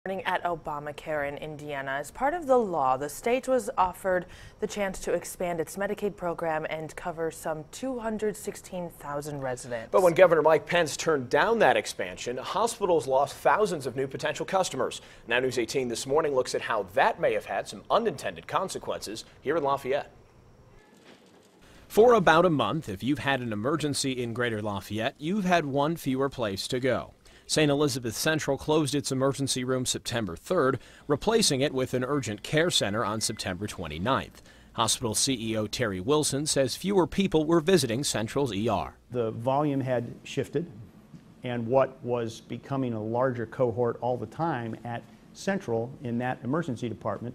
At Obamacare in Indiana. As part of the law, the state was offered the chance to expand its Medicaid program and cover some 216,000 residents. But when Governor Mike Pence turned down that expansion, hospitals lost thousands of new potential customers. Now News 18 this morning looks at how that may have had some unintended consequences here in Lafayette. For about a month, if you've had an emergency in Greater Lafayette, you've had one fewer place to go. St. Elizabeth Central closed its emergency room September 3rd, replacing it with an urgent care center on September 29th. Hospital CEO Terry Wilson says fewer people were visiting Central's ER. The volume had shifted, and what was becoming a larger cohort all the time at Central in that emergency department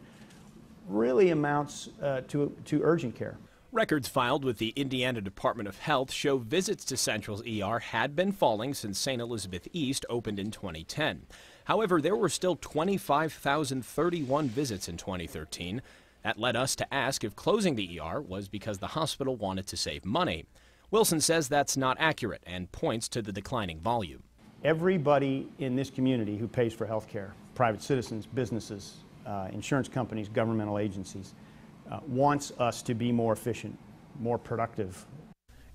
really amounts to urgent care. Records filed with the Indiana Department of Health show visits to Central's ER had been falling since St. Elizabeth East opened in 2010. However, there were still 25,031 visits in 2013. That led us to ask if closing the ER was because the hospital wanted to save money. Wilson says that's not accurate and points to the declining volume. Everybody in this community who pays for health care, private citizens, businesses, insurance companies, governmental agencies, wants us to be more efficient, more productive.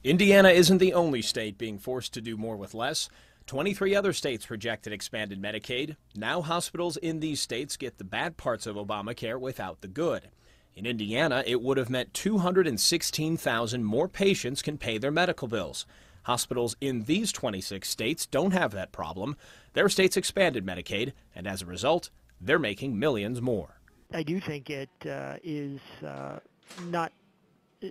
Indiana isn't the only state being forced to do more with less. 23 other states rejected expanded Medicaid. Now hospitals in these states get the bad parts of Obamacare without the good. In Indiana, it would have meant 216,000 more patients can pay their medical bills. Hospitals in these 26 states don't have that problem. Their states expanded Medicaid, and as a result, they're making millions more. I do think it is not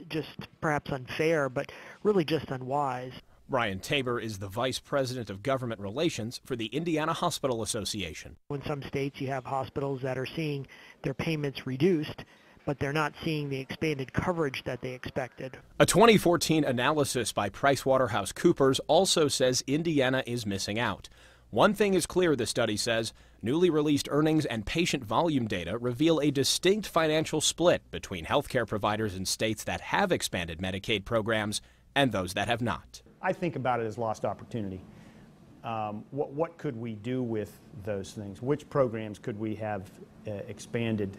just perhaps unfair, but really just unwise. Brian Tabor is the Vice President of Government Relations for the Indiana Hospital Association. In some states, you have hospitals that are seeing their payments reduced, but they're not seeing the expanded coverage that they expected. A 2014 analysis by PricewaterhouseCoopers also says Indiana is missing out. One thing is clear, the study says. Newly released earnings and patient volume data reveal a distinct financial split between healthcare providers in states that have expanded Medicaid programs and those that have not. I think about it as lost opportunity. What could we do with those things? Which programs could we have expanded?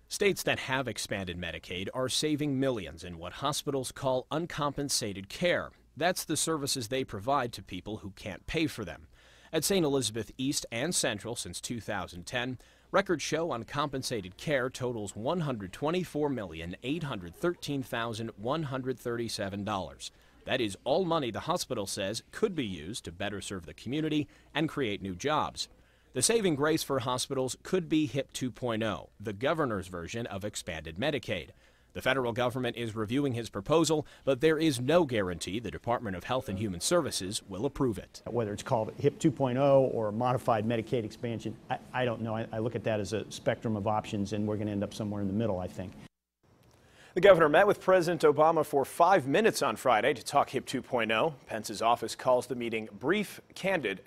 States that have expanded Medicaid are saving millions in what hospitals call uncompensated care. That's the services they provide to people who can't pay for them. At St. Elizabeth East and Central since 2010, records show uncompensated care totals $124,813,137. That is all money the hospital says could be used to better serve the community and create new jobs. The saving grace for hospitals could be HIP 2.0, the governor's version of expanded Medicaid. The federal government is reviewing his proposal, but there is no guarantee the Department of Health and Human Services will approve it. Whether it's called HIP 2.0 or modified Medicaid expansion, I don't know. I look at that as a spectrum of options, and we're going to end up somewhere in the middle, I think. The governor met with President Obama for 5 minutes on Friday to talk HIP 2.0. Pence's office calls the meeting brief, candid,